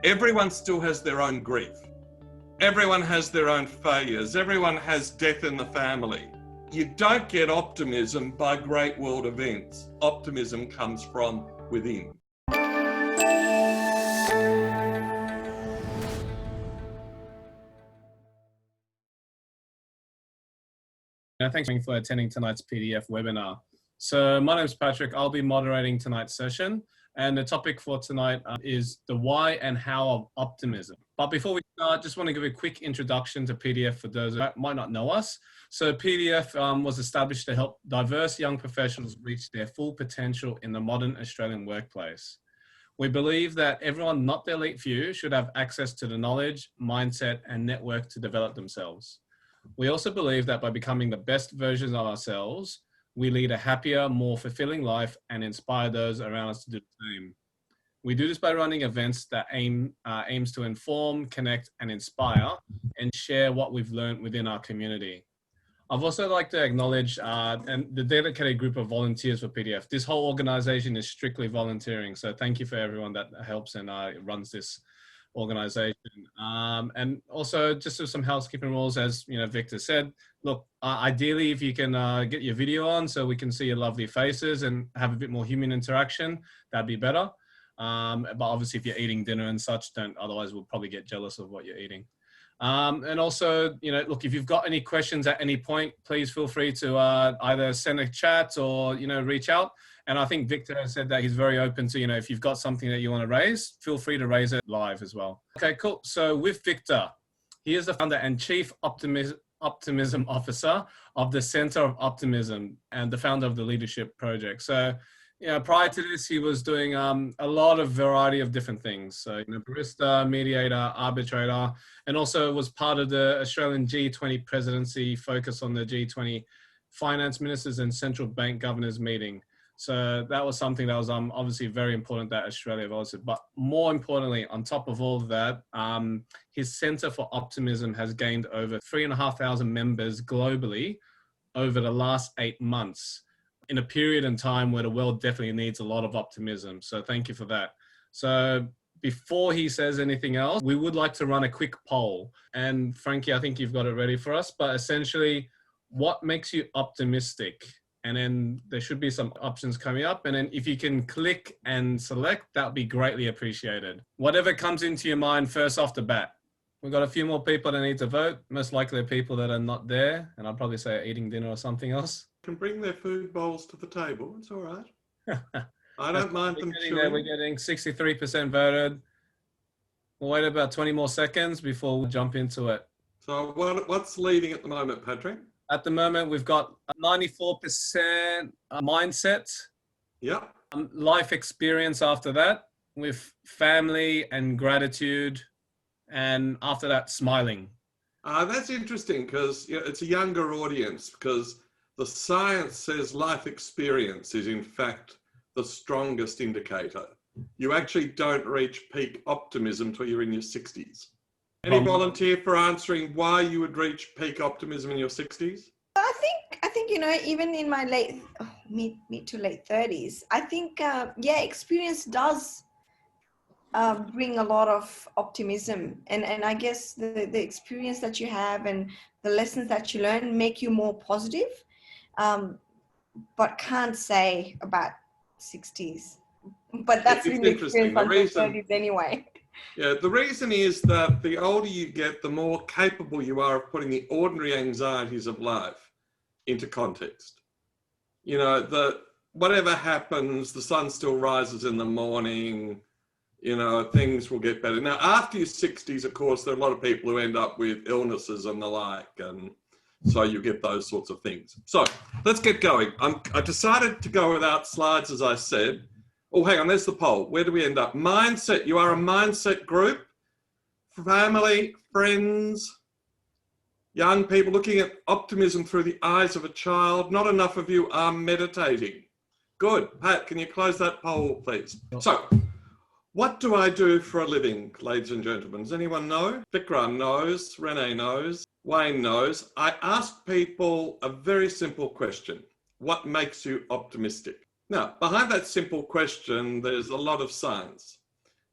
Everyone still has their own grief. Everyone has their own failures. Everyone has death in the family. You don't get optimism by great world events. Optimism comes from within. Thanks for attending tonight's PDF webinar. So my name is Patrick. I'll be moderating tonight's session. And the topic for tonight is the why and how of optimism. But before we start, just want to give a quick introduction to PDF for those that might not know us. So PDF was established to help diverse young professionals reach their full potential in the modern Australian workplace. We believe that everyone, not the elite few, should have access to the knowledge, mindset, and network to develop themselves. We also believe that by becoming the best versions of ourselves, we lead a happier, more fulfilling life and inspire those around us to do the same. We do this by running events that aims to inform, connect, and inspire, and share what we've learned within our community. I've also like to acknowledge and the dedicated group of volunteers for PDF. This whole organization is strictly volunteering, so thank you for everyone that helps and runs this organization. And also just some housekeeping rules, as Victor said. Look, ideally if you can get your video on so we can see your lovely faces and have a bit more human interaction, that'd be better. But obviously if you're eating dinner and such, don't, otherwise we'll probably get jealous of what you're eating. And also, look, if you've got any questions at any point, please feel free to either send a chat or, reach out. And I think Victor said that he's very open to, if you've got something that you want to raise, feel free to raise it live as well. Okay, cool. So with Victor, he is the founder and chief optimism officer of the Center of Optimism and the founder of the Leadership Project. So, prior to this, he was doing a lot of variety of different things. So, barrister, mediator, arbitrator, and also was part of the Australian G20 Presidency, focused on the G20 finance ministers and central bank governors meeting. So that was something that was obviously very important that Australia voted. But more importantly, on top of all of that, his Centre for Optimism has gained over 3,500 members globally over the last 8 months, in a period in time where the world definitely needs a lot of optimism. So thank you for that. So before he says anything else, we would like to run a quick poll. And Frankie, I think you've got it ready for us. But essentially, what makes you optimistic? And then there should be some options coming up. And then if you can click and select, that would be greatly appreciated. Whatever comes into your mind first off the bat. We've got a few more people that need to vote. Most likely people that are not there. And I'd probably say eating dinner or something else. Can bring their food bowls to the table. It's all right. I don't mind them chewing. We're getting 63% voted. We'll wait about 20 more seconds before we jump into it. So what's leading at the moment, Patrick? At the moment, we've got 94% mindset. Yeah. Life experience after that, with family and gratitude. And after that, smiling. That's interesting because it's a younger audience, because the science says life experience is in fact the strongest indicator. You actually don't reach peak optimism till you're in your 60s. Any volunteer for answering why you would reach peak optimism in your 60s? I think even in my mid to late 30s, I think experience does bring a lot of optimism, and I guess the experience that you have and the lessons that you learn make you more positive, but can't say about 60s. But that's been the experience on 30s anyway. Yeah, the reason is that the older you get, the more capable you are of putting the ordinary anxieties of life into context. Whatever happens, the sun still rises in the morning, things will get better. Now, after your 60s, of course, there are a lot of people who end up with illnesses and the like, and so you get those sorts of things. So let's get going. I decided to go without slides, as I said. Oh, hang on, there's the poll. Where do we end up? Mindset. You are a mindset group. Family, friends, young people looking at optimism through the eyes of a child. Not enough of you are meditating. Good. Pat, can you close that poll, please? So, what do I do for a living, ladies and gentlemen? Does anyone know? Vikram knows. Renee knows. Wayne knows. I ask people a very simple question. What makes you optimistic? Now, behind that simple question, there's a lot of science.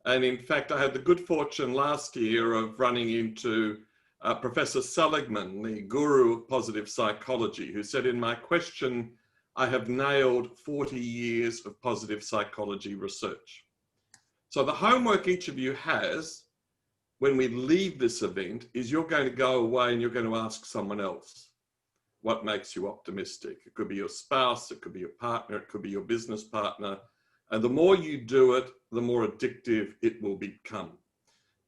And in fact, I had the good fortune last year of running into Professor Seligman, the guru of positive psychology, who said in my question, I have nailed 40 years of positive psychology research. So the homework each of you has when we leave this event is you're going to go away and you're going to ask someone else what makes you optimistic. It could be your spouse, it could be your partner, it could be your business partner. And the more you do it, the more addictive it will become.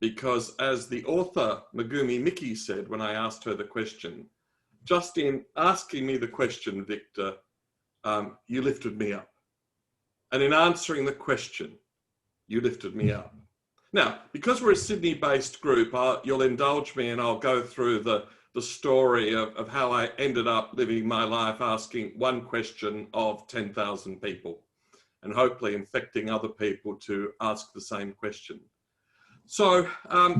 Because as the author Megumi Miki said when I asked her the question, just in asking me the question, Victor, you lifted me up. And in answering the question, you lifted me up. Now, because we're a Sydney-based group, you'll indulge me and I'll go through the story of how I ended up living my life asking one question of 10,000 people and hopefully infecting other people to ask the same question. So,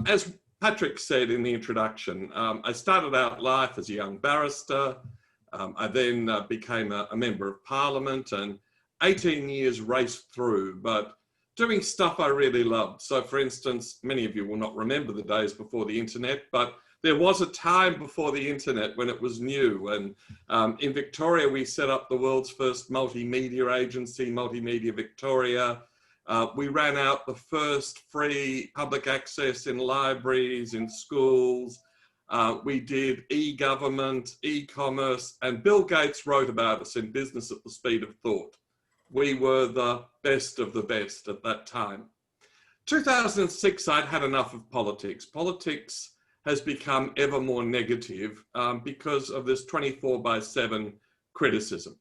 as Patrick said in the introduction, I started out life as a young barrister. I then became a member of Parliament and 18 years raced through, but doing stuff I really loved. So for instance, many of you will not remember the days before the internet, but there was a time before the internet when it was new. And in Victoria, we set up the world's first multimedia agency, Multimedia Victoria. We ran out the first free public access in libraries, in schools. We did e-government, e-commerce, and Bill Gates wrote about us in Business at the Speed of Thought. We were the best of the best at that time. 2006, I'd had enough of politics. Politics has become ever more negative because of this 24/7 criticism.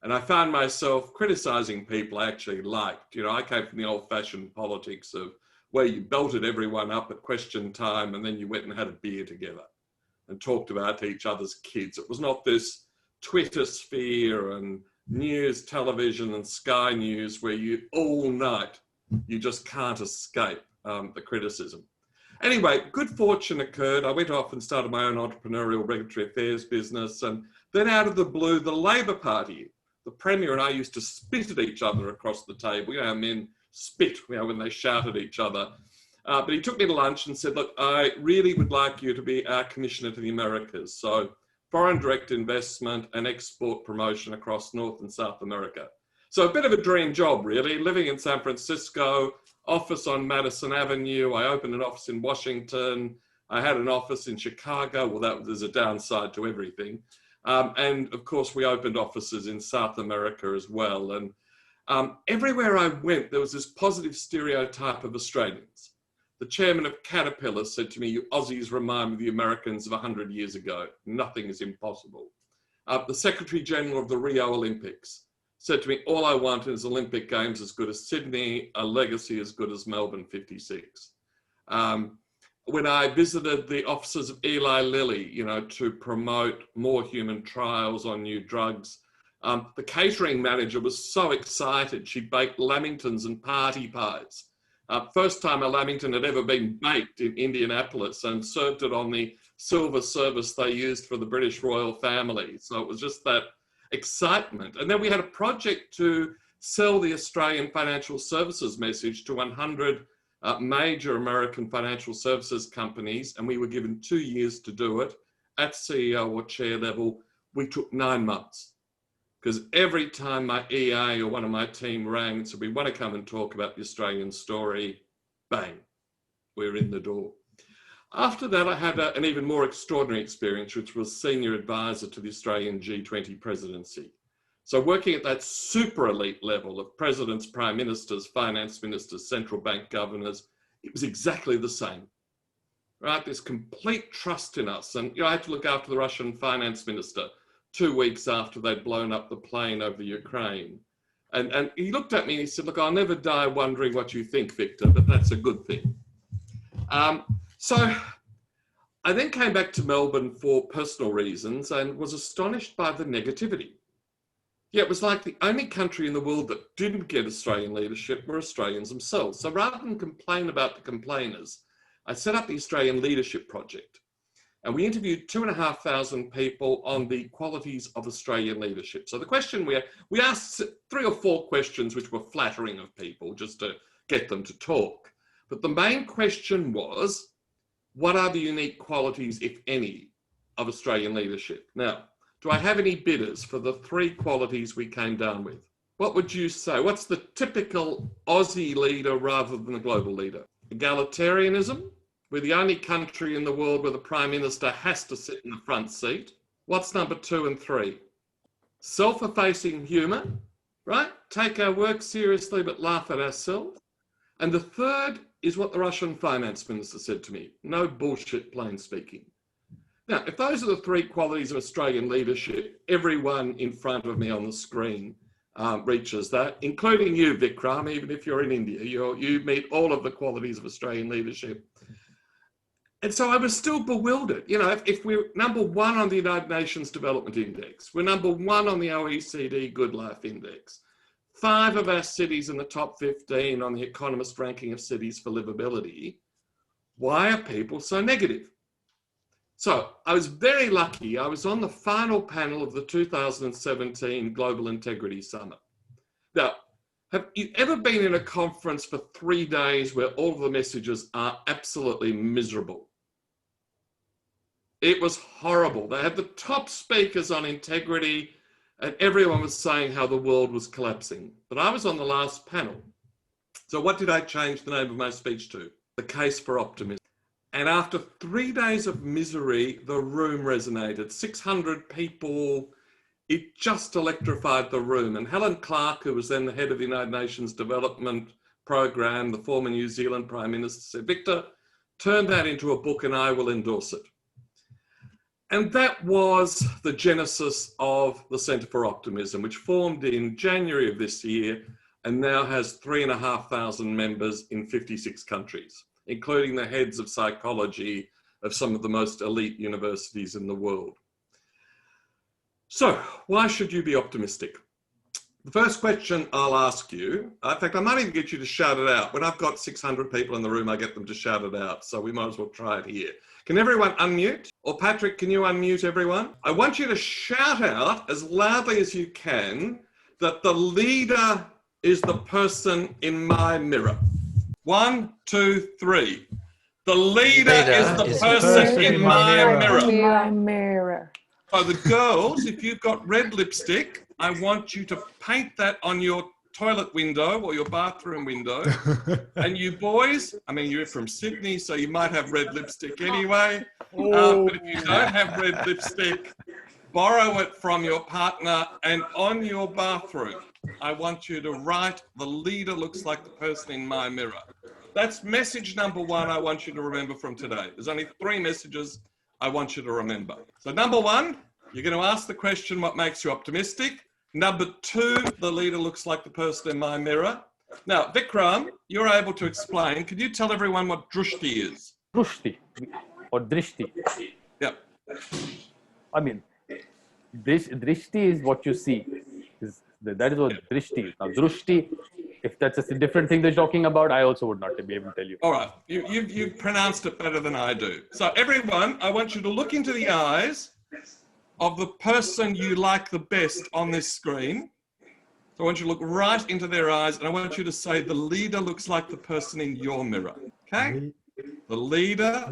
And I found myself criticizing people I actually liked. You know, I came from the old-fashioned politics of where you belted everyone up at question time and then you went and had a beer together and talked about each other's kids. It was not this Twitter sphere and news, television and Sky News where you all night, you just can't escape the criticism. Anyway, good fortune occurred. I went off and started my own entrepreneurial regulatory affairs business. And then out of the blue, the Labor Party, the Premier and I used to spit at each other across the table. You know how men spit, you know, when they shout at each other. But he took me to lunch and said, look, I really would like you to be our commissioner to the Americas. So foreign direct investment and export promotion across North and South America. So a bit of a dream job, really, living in San Francisco, office on Madison Avenue. I opened an office in Washington. I had an office in Chicago. Well, there's a downside to everything. And of course, we opened offices in South America as well. And everywhere I went, there was this positive stereotype of Australians. The chairman of Caterpillar said to me, you Aussies remind me of the Americans of 100 years ago. Nothing is impossible. The Secretary General of the Rio Olympics said to me, all I want is Olympic Games as good as Sydney, a legacy as good as Melbourne 56. When I visited the offices of Eli Lilly, you know, to promote more human trials on new drugs, the catering manager was so excited. She baked lamingtons and party pies. First time a lamington had ever been baked in Indianapolis and served it on the silver service they used for the British royal family. So it was just that excitement. And then we had a project to sell the Australian financial services message to 100 major American financial services companies. And we were given 2 years to do it at CEO or chair level. We took 9 months. Because every time my EA or one of my team rang and said, we want to come and talk about the Australian story, bang, we're in the door. After that, I had an even more extraordinary experience, which was senior advisor to the Australian G20 presidency. So working at that super elite level of presidents, prime ministers, finance ministers, central bank governors, it was exactly the same, right? There's complete trust in us. And you know, I had to look after the Russian finance minister 2 weeks after they'd blown up the plane over Ukraine. And he looked at me and he said, look, I'll never die wondering what you think, Victor, but that's a good thing. So I then came back to Melbourne for personal reasons and was astonished by the negativity. Yeah, it was like the only country in the world that didn't get Australian leadership were Australians themselves. So rather than complain about the complainers, I set up the Australian Leadership Project. And we interviewed 2,500 people on the qualities of Australian leadership. So the question we asked 3 or 4 questions which were flattering of people just to get them to talk. But the main question was, what are the unique qualities, if any, of Australian leadership? Now, do I have any bidders for the 3 qualities we came down with? What would you say? What's the typical Aussie leader rather than a global leader? Egalitarianism? We're the only country in the world where the Prime Minister has to sit in the front seat. What's number 2 and 3? Self-effacing humour, right? Take our work seriously but laugh at ourselves. And the third is what the Russian finance minister said to me: no bullshit, plain speaking. Now, if those are the 3 qualities of Australian leadership, everyone in front of me on the screen reaches that, including you, Vikram. Even if you're in India, you meet all of the qualities of Australian leadership. And so I was still bewildered. You know, if we're number 1 on the United Nations Development Index, we're number 1 on the OECD Good Life Index, 5 of our cities in the top 15 on the Economist ranking of cities for livability, why are people so negative? So I was very lucky. I was on the final panel of the 2017 Global Integrity Summit. Now, have you ever been in a conference for 3 days where all of the messages are absolutely miserable? It was horrible. They had the top speakers on integrity and everyone was saying how the world was collapsing. But I was on the last panel. So what did I change the name of my speech to? The Case for Optimism. And after 3 days of misery, the room resonated. 600 people, it just electrified the room. And Helen Clark, who was then the head of the United Nations Development Program, the former New Zealand Prime Minister, said, Victor, turn that into a book and I will endorse it. And that was the genesis of the Centre for Optimism, which formed in January of this year and now has 3,500 members in 56 countries, including the heads of psychology of some of the most elite universities in the world. So, why should you be optimistic? The first question I'll ask you, in fact, I might even get you to shout it out. When I've got 600 people in the room, I get them to shout it out. So we might as well try it here. Can everyone unmute? Or Patrick, can you unmute everyone? I want you to shout out as loudly as you can that the leader is the person in my mirror. 1, 2, 3. The leader is the person in my mirror. So the girls, if you've got red lipstick, I want you to paint that on your toilet window or your bathroom window. And you boys, I mean, you're from Sydney, so you might have red lipstick anyway. But if you don't have red lipstick, borrow it from your partner, and on your bathroom, I want you to write, the leader looks like the person in my mirror. That's message number 1 I want you to remember from today. There's only 3 messages I want you to remember. So number 1, you're going to ask the question, what makes you optimistic? Number 2, the leader looks like the person in my mirror. Now, Vikram, you're able to explain. Could you tell everyone what drushti is? Drushti or drishti. Yep. I mean, drishti is what you see. That is what drishti is. Now, drushti, if that's a different thing they're talking about, I also would not be able to tell you. All right. You've pronounced it better than I do. So everyone, I want you to look into the eyes of the person you like the best on this screen. So I want you to look right into their eyes and I want you to say, the leader looks like the person in your mirror. Okay? The leader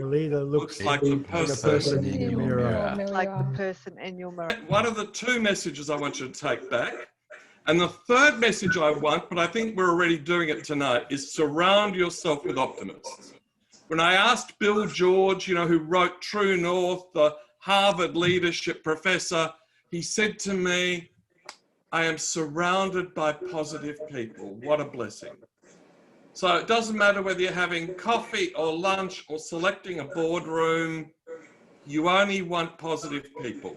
looks like the person in your mirror. Like the person in your mirror. One of the 2 messages I want you to take back. And the 3rd message I want, but I think we're already doing it tonight, is surround yourself with optimists. When I asked Bill George, you know, who wrote True North, the Harvard leadership professor, he said to me, I am surrounded by positive people. What a blessing. So it doesn't matter whether you're having coffee or lunch or selecting a boardroom, you only want positive people,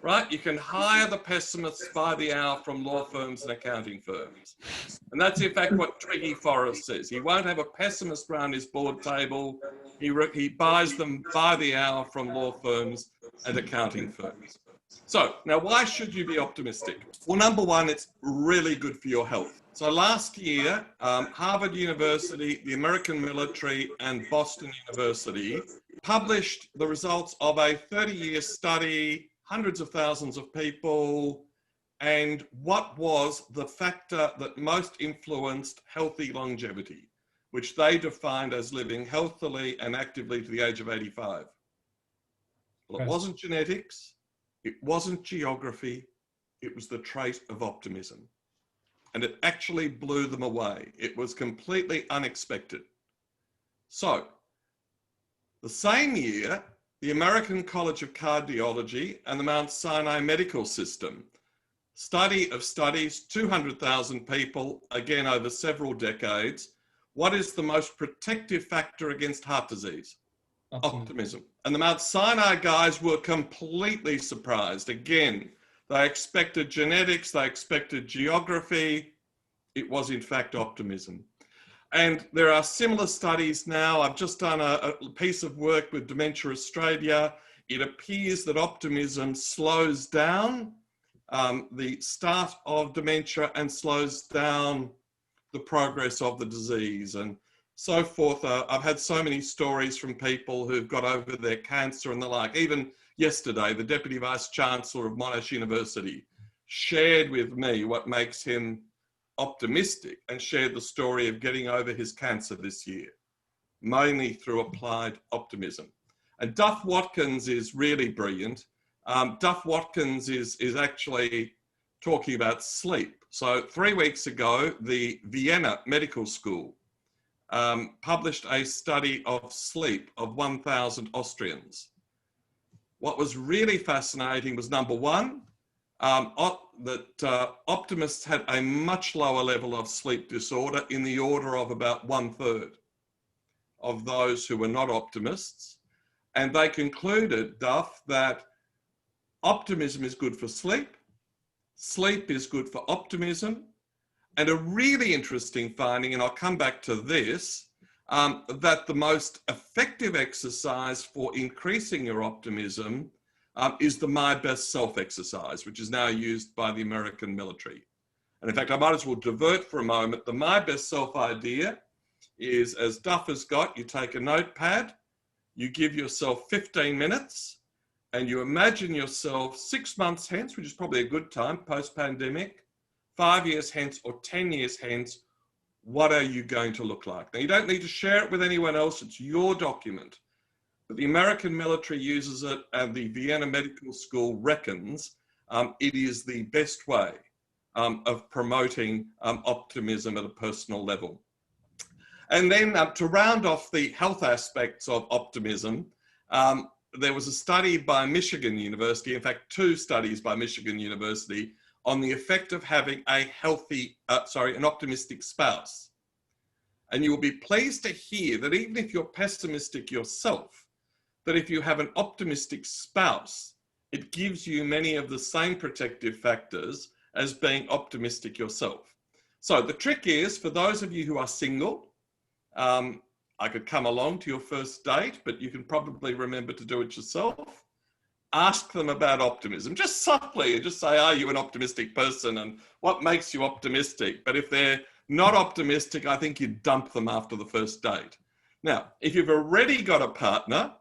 right? You can hire the pessimists by the hour from law firms and accounting firms. And that's in fact what Twiggy Forrest says. He won't have a pessimist around his board table. He buys them by the hour from law firms and accounting firms. So now why should you be optimistic? Well, number 1, it's really good for your health. So last year, Harvard University, the American military and Boston University published the results of a 30-year study, hundreds of thousands of people, and what was the factor that most influenced healthy longevity. which they defined as living healthily and actively to the age of 85. Well, it wasn't genetics, it wasn't geography, it was the trait of optimism. And it actually blew them away. It was completely unexpected. So, the same year, the American College of Cardiology and the Mount Sinai Medical System, study of studies, 200,000 people, again over several decades, what is the most protective factor against heart disease? Optimism. And the Mount Sinai guys were completely surprised. Again, they expected genetics, they expected geography. It was in fact optimism. And there are similar studies now. I've just done a piece of work with Dementia Australia. It appears that optimism slows down the start of dementia and slows down the progress of the disease and so forth. I've had so many stories from people who've got over their cancer and the like. Even yesterday, the Deputy Vice Chancellor of Monash University shared with me what makes him optimistic and shared the story of getting over his cancer this year, mainly through applied optimism. And Duff Watkins is really brilliant. Duff Watkins is actually talking about sleep. So 3 weeks ago, the Vienna Medical School published a study of sleep of 1,000 Austrians. What was really fascinating was, number one, that optimists had a much lower level of sleep disorder, in the order of about 1/3 of those who were not optimists. And they concluded, Duff, that optimism is good for sleep, sleep is good for optimism, and a really interesting finding, and I'll come back to this, that the most effective exercise for increasing your optimism is the My Best Self exercise, which is now used by the American military. And in fact, I might as well divert for a moment. The My Best Self idea is, as Duff has got, you take a notepad, you give yourself 15 minutes, and you imagine yourself 6 months hence, which is probably a good time post-pandemic, 5 years hence or 10 years hence, what are you going to look like? Now, you don't need to share it with anyone else. It's your document. But the American military uses it, and the Vienna Medical School reckons it is the best way of promoting optimism at a personal level. And then to round off the health aspects of optimism, there was a study by Michigan University, in fact, 2 studies by Michigan University, on the effect of having a healthy, an optimistic spouse. And you will be pleased to hear that even if you're pessimistic yourself, that if you have an optimistic spouse, it gives you many of the same protective factors as being optimistic yourself. So the trick is, for those of you who are single, I could come along to your first date, but you can probably remember to do it yourself. Ask them about optimism, just softly, and just say, are you an optimistic person and what makes you optimistic? But if they're not optimistic, I think you dump them after the first date. Now, if you've already got a partner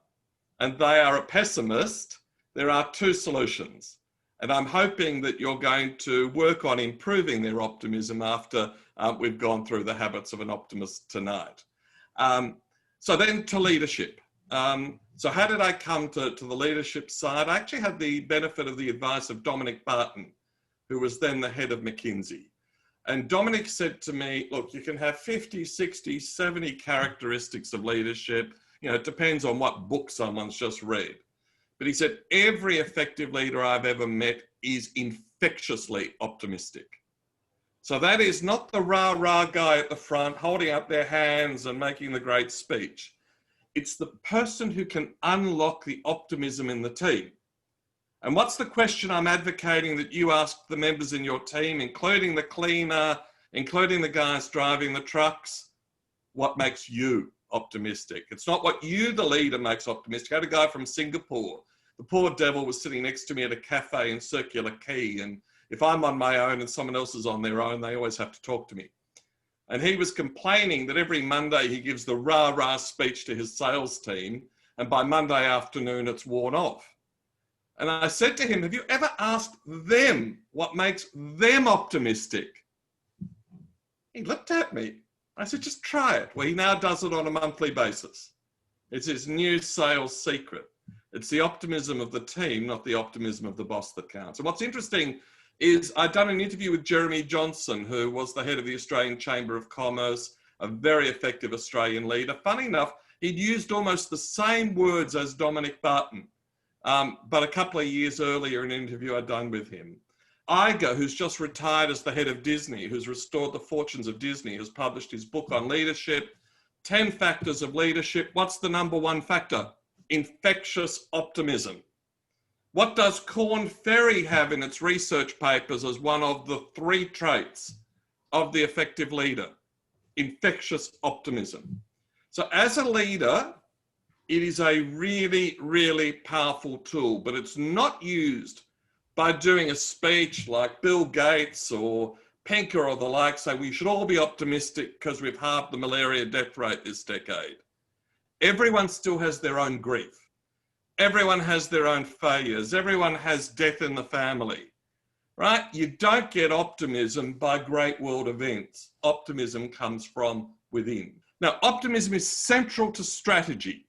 and they are a pessimist, there are 2 solutions. And I'm hoping that you're going to work on improving their optimism after we've gone through the habits of an optimist tonight. So then to leadership. So how did I come to the leadership side? I actually had the benefit of the advice of Dominic Barton, who was then the head of McKinsey. And Dominic said to me, look, you can have 50, 60, 70 characteristics of leadership. You know, it depends on what book someone's just read. But he said, every effective leader I've ever met is infectiously optimistic. So that is not the rah-rah guy at the front holding up their hands and making the great speech. It's the person who can unlock the optimism in the team. And what's the question I'm advocating that you ask the members in your team, including the cleaner, including the guys driving the trucks? What makes you optimistic? It's not what you, the leader, makes optimistic. I had a guy from Singapore. The poor devil was sitting next to me at a cafe in Circular Quay, and if I'm on my own and someone else is on their own, they always have to talk to me. And he was complaining that every Monday he gives the rah-rah speech to his sales team, and by Monday afternoon it's worn off. And I said to him, have you ever asked them what makes them optimistic? He looked at me I said, just try it. Well, he now does it on a monthly basis. It's his new sales secret. It's the optimism of the team, not the optimism of the boss that counts. And what's interesting is I'd done an interview with Jeremy Johnson, who was the head of the Australian Chamber of Commerce, a very effective Australian leader. Funny enough, he'd used almost the same words as Dominic Barton, but a couple of years earlier in an interview I'd done with him. Iger, who's just retired as the head of Disney, who's restored the fortunes of Disney, has published his book on leadership, 10 Factors of Leadership. What's the number one factor? Infectious optimism. What does Korn Ferry have in its research papers as one of the 3 traits of the effective leader? Infectious optimism. So as a leader, it is a really, really powerful tool, but it's not used by doing a speech like Bill Gates or Penker or the like, say we should all be optimistic because we've halved the malaria death rate this decade. Everyone still has their own grief. Everyone has their own failures. Everyone has death in the family, right? You don't get optimism by great world events. Optimism comes from within. Now, optimism is central to strategy,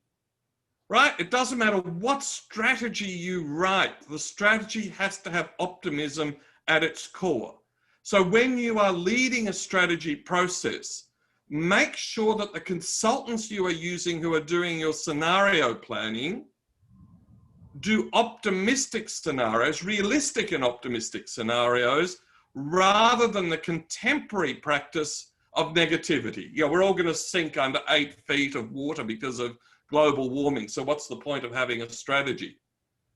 right? It doesn't matter what strategy you write, the strategy has to have optimism at its core. So when you are leading a strategy process, make sure that the consultants you are using who are doing your scenario planning do optimistic scenarios, realistic and optimistic scenarios, rather than the contemporary practice of negativity. Yeah, we're all going to sink under 8 feet of water because of global warming. So what's the point of having a strategy?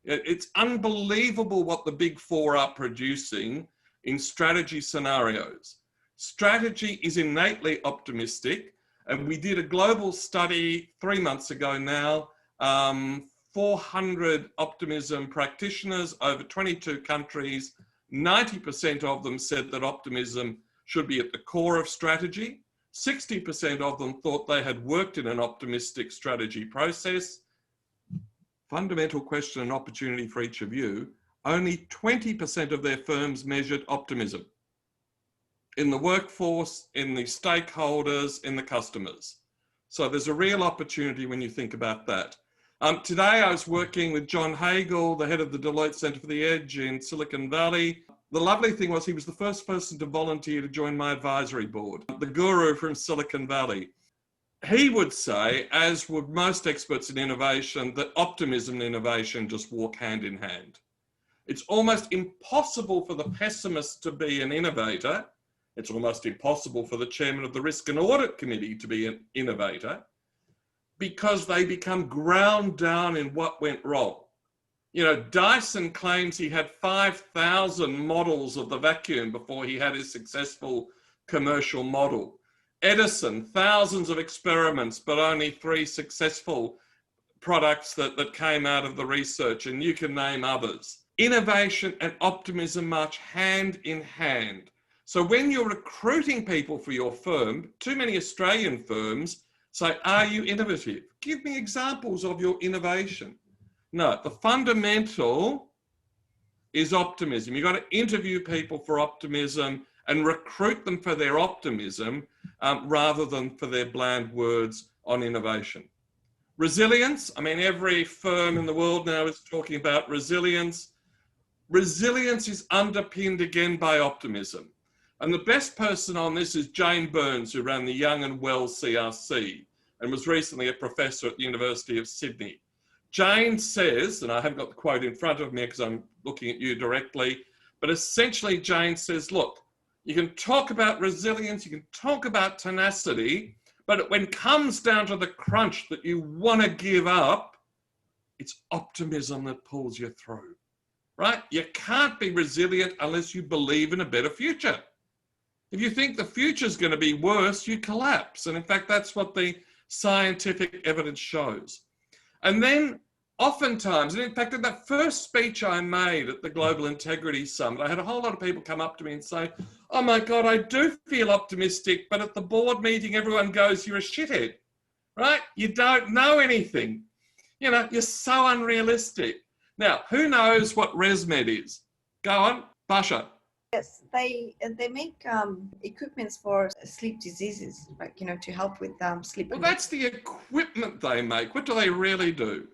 It's unbelievable what the big 4 are producing in strategy scenarios. Strategy is innately optimistic. And we did a global study 3 months ago now, 400 optimism practitioners over 22 countries. 90% of them said that optimism should be at the core of strategy. 60% of them thought they had worked in an optimistic strategy process. Fundamental question and opportunity for each of you. Only 20% of their firms measured optimism in the workforce, in the stakeholders, in the customers. So there's a real opportunity when you think about that. Today I was working with John Hagel, the head of the Deloitte Centre for the Edge in Silicon Valley. The lovely thing was he was the first person to volunteer to join my advisory board, the guru from Silicon Valley. He would say, as would most experts in innovation, that optimism and innovation just walk hand in hand. It's almost impossible for the pessimist to be an innovator. It's almost impossible for the chairman of the Risk and Audit Committee to be an innovator, because they become ground down in what went wrong. You know, Dyson claims he had 5,000 models of the vacuum before he had his successful commercial model. Edison, thousands of experiments, but only 3 successful products that came out of the research, and you can name others. Innovation and optimism march hand in hand. So when you're recruiting people for your firm, too many Australian firms say, are you innovative? Give me examples of your innovation. No, the fundamental is optimism. You've got to interview people for optimism and recruit them for their optimism rather than for their bland words on innovation. Resilience, I mean, every firm in the world now is talking about resilience. Resilience is underpinned again by optimism. And the best person on this is Jane Burns, who ran the Young and Well CRC and was recently a professor at the University of Sydney. Jane says, and I haven't got the quote in front of me because I'm looking at you directly, but essentially Jane says, look, you can talk about resilience, you can talk about tenacity, but when it comes down to the crunch that you want to give up, it's optimism that pulls you through, right? You can't be resilient unless you believe in a better future. If you think the future is going to be worse, you collapse. And in fact, that's what the scientific evidence shows. And then oftentimes, and in fact, in that first speech I made at the Global Integrity Summit, I had a whole lot of people come up to me and say, oh my God, I do feel optimistic, but at the board meeting, everyone goes, you're a shithead, right? You don't know anything. You know, you're so unrealistic. Now, who knows what ResMed is? Go on, Basha. Yes, they make equipments for sleep diseases, like, to help with sleep. Well, that's the equipment they make. What do they really do?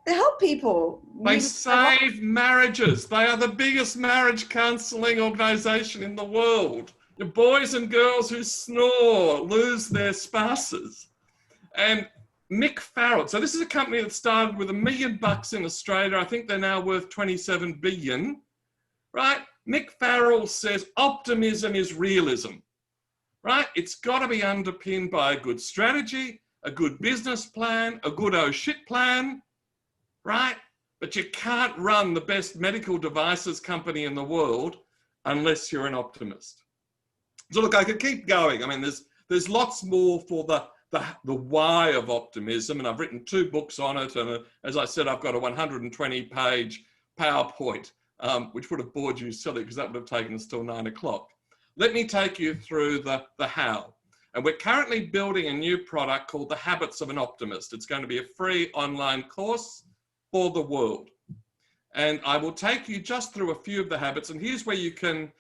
They help people. They save marriages. They are the biggest marriage counselling organisation in the world. The boys and girls who snore lose their spouses. And Mick Farrell, so this is a company that started with $1 million in Australia. I think they're now worth 27 billion, right? Mick Farrell says optimism is realism, right? It's got to be underpinned by a good strategy, a good business plan, a good oh shit plan, right? But you can't run the best medical devices company in the world unless you're an optimist. So look, I could keep going. I mean, there's lots more for the why of optimism, and I've written 2 books on it. And as I said, I've got a 120-page PowerPoint, which would have bored you silly because that would have taken us till 9 o'clock. Let me take you through the how. And we're currently building a new product called The Habits of an Optimist. It's going to be a free online course for the world. And I will take you just through a few of the habits. And here's where you can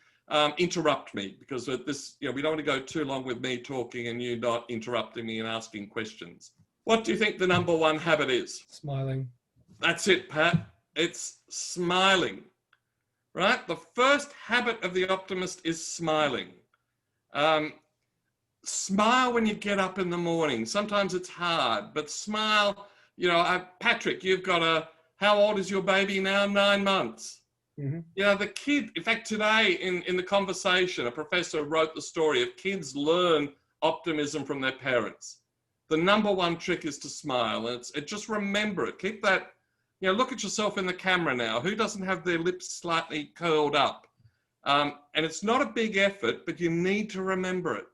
interrupt me, because this, we don't want to go too long with me talking and you not interrupting me and asking questions. What do you think the number 1 habit is? Smiling. That's it, Pat. It's smiling, right? The first habit of the optimist is smiling. Smile when you get up in the morning. Sometimes it's hard, but smile. Patrick, you've got how old is your baby now? 9 months. Mm-hmm. The kid, in fact, today in the conversation, a professor wrote the story of kids learn optimism from their parents. The number 1 trick is to smile. And just remember it. Keep that, look at yourself in the camera now. Who doesn't have their lips slightly curled up? And it's not a big effort, but you need to remember it.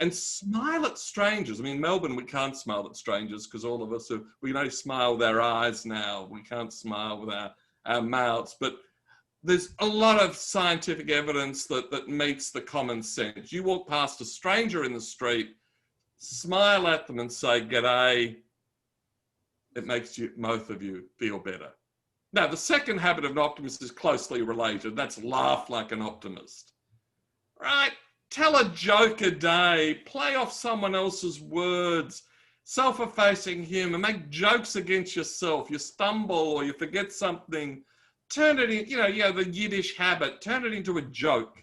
And smile at strangers. I mean, Melbourne, we can't smile at strangers because all of us, we can only smile with our eyes now. We can't smile with our mouths. But there's a lot of scientific evidence that meets the common sense. You walk past a stranger in the street, smile at them and say, "G'day." It makes both of you feel better. Now, the second habit of an optimist is closely related. That's laugh like an optimist, right? Tell a joke a day, play off someone else's words, self-effacing humor, make jokes against yourself. You stumble or you forget something, turn it in, the Yiddish habit, turn it into a joke.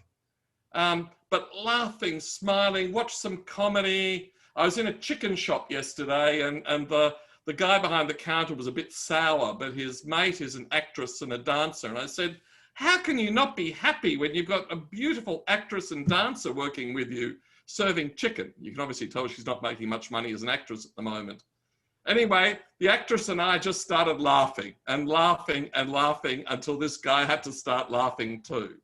But laughing, smiling, watch some comedy. I was in a chicken shop yesterday and the guy behind the counter was a bit sour, but his mate is an actress and a dancer. And I said, how can you not be happy when you've got a beautiful actress and dancer working with you serving chicken? You can obviously tell she's not making much money as an actress at the moment. Anyway, the actress and I just started laughing and laughing and laughing until this guy had to start laughing too.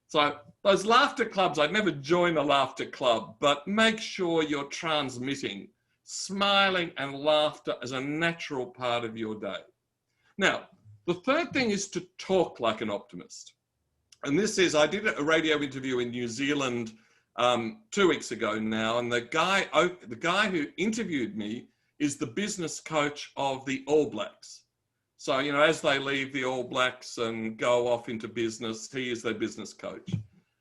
So those laughter clubs, I'd never join a laughter club, but make sure you're transmitting smiling and laughter as a natural part of your day. Now, the third thing is to talk like an optimist. And this is, I did a radio interview in New Zealand 2 weeks ago now, and the guy who interviewed me is the business coach of the All Blacks. So, as they leave the All Blacks and go off into business, he is their business coach.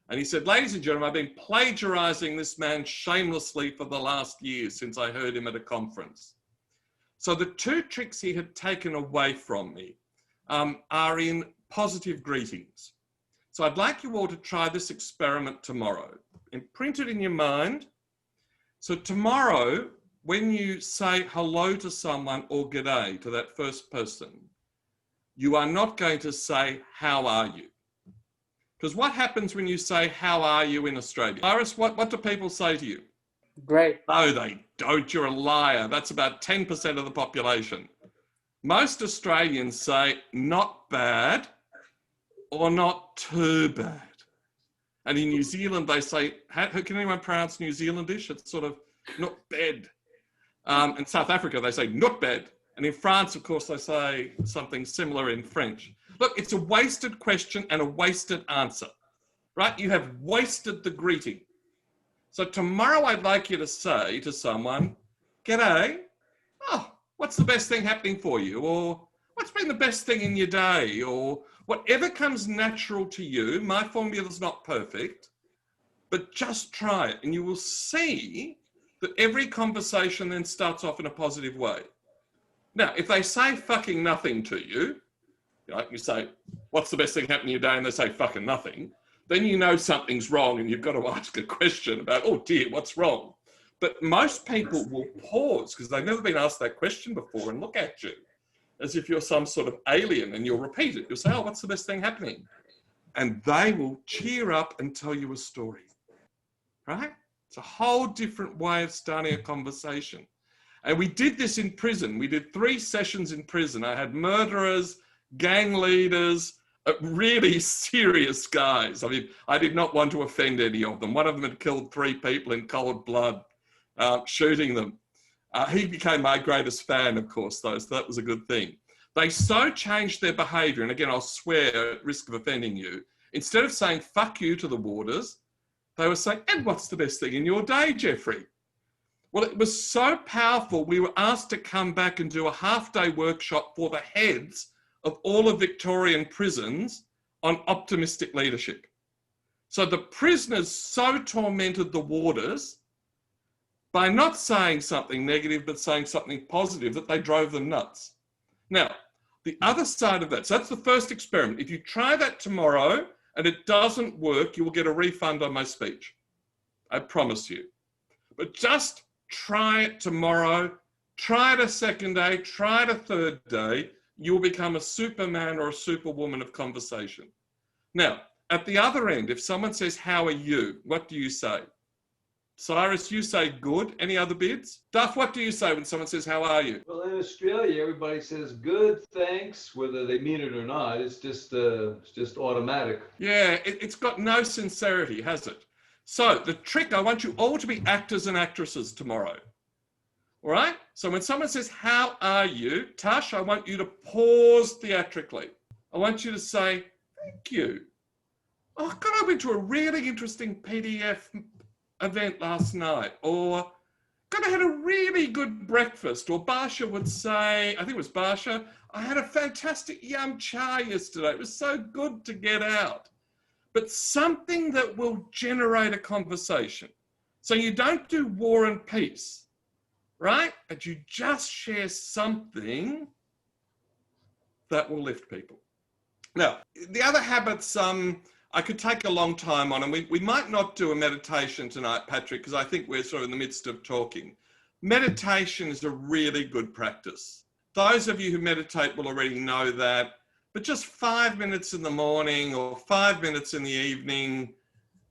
And he said, ladies and gentlemen, I've been plagiarizing this man shamelessly for the last year since I heard him at a conference. So the 2 tricks he had taken away from me are in positive greetings. So I'd like you all to try this experiment tomorrow and print it in your mind. So tomorrow, when you say hello to someone or g'day to that first person, you are not going to say, how are you? Because what happens when you say, how are you in Australia? Iris, what do people say to you? Great. No, they don't. You're a liar. That's about 10% of the population. Most Australians say not bad or not too bad. And in New Zealand, they say, can anyone pronounce New Zealandish? It's sort of not bad. In South Africa, they say not bad. And in France, of course, they say something similar in French. Look, it's a wasted question and a wasted answer, right? You have wasted the greeting. So tomorrow I'd like you to say to someone, g'day. Oh, what's the best thing happening for you? Or what's been the best thing in your day? Or whatever comes natural to you. My formula's not perfect, but just try it and you will see that every conversation then starts off in a positive way. Now, if they say fucking nothing to you, you say, what's the best thing happening in your day? And they say fucking nothing. Then you know something's wrong and you've got to ask a question about, oh dear, what's wrong? But most people will pause because they've never been asked that question before and look at you as if you're some sort of alien, and you'll repeat it. You'll say, oh, what's the best thing happening? And they will cheer up and tell you a story, right? It's a whole different way of starting a conversation. And we did this in prison. We did 3 sessions in prison. I had murderers, gang leaders, really serious guys. I mean, I did not want to offend any of them. One of them had killed 3 people in cold blood, shooting them. He became my greatest fan, of course, though, so that was a good thing. They so changed their behaviour, and again, I'll swear at risk of offending you, instead of saying fuck you to the warders, they were saying, and what's the best thing in your day, Jeffrey? Well, it was so powerful, we were asked to come back and do a half-day workshop for the heads of all of Victorian prisons on optimistic leadership. So the prisoners so tormented the warders by not saying something negative, but saying something positive, that they drove them nuts. Now, the other side of that, so that's the first experiment. If you try that tomorrow and it doesn't work, you will get a refund on my speech. I promise you. But just try it tomorrow, try it a second day, try it a third day, you'll become a superman or a superwoman of conversation. Now, at the other end, if someone says, how are you? What do you say? Cyrus, you say good. Any other bids? Duff, what do you say when someone says, how are you? Well, in Australia, everybody says good, thanks, whether they mean it or not. It's just automatic. Yeah, it's got no sincerity, has it? So the trick, I want you all to be actors and actresses tomorrow. All right? So when someone says, how are you? Tash, I want you to pause theatrically. I want you to say, thank you. Oh, God, I went to a really interesting PDF event last night. Or, God, I had a really good breakfast. Or Barsha would say, I think it was Barsha, I had a fantastic yum cha yesterday. It was so good to get out. But something that will generate a conversation. So you don't do war and peace, right? But you just share something that will lift people. Now, the other habits I could take a long time on, and we might not do a meditation tonight, Patrick, because I think we're sort of in the midst of talking. Meditation is a really good practice. Those of you who meditate will already know that, but just 5 minutes in the morning or 5 minutes in the evening,